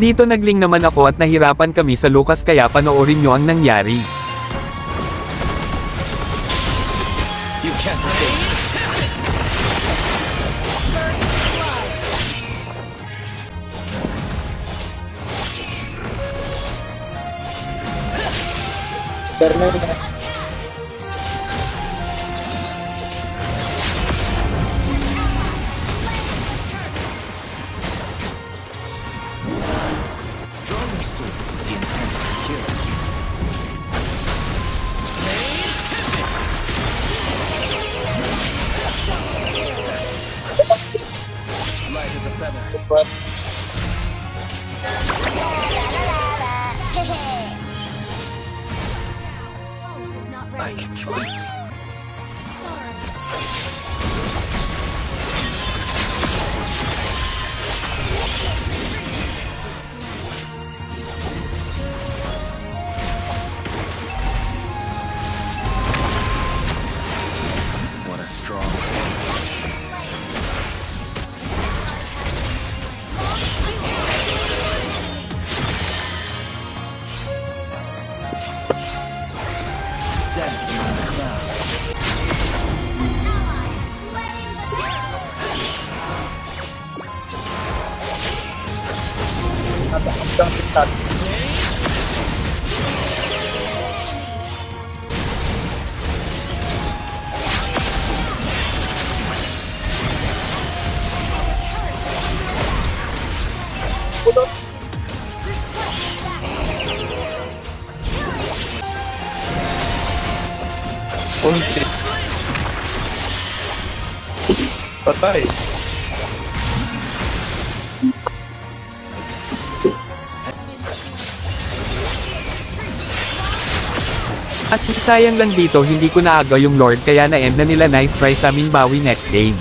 Dito nagling naman ako at nahirapan kami sa Lucas kaya panoorin nyo ang nangyari. You can't escape. Draw your sword with the intent to kill. Light as a feather. I can kill you. What a strong dance among the clouds. Konti. Patay. At sayang lang dito hindi ko naaga yung Lord kaya na-end na nila. Nice try sa amin, bawi next game.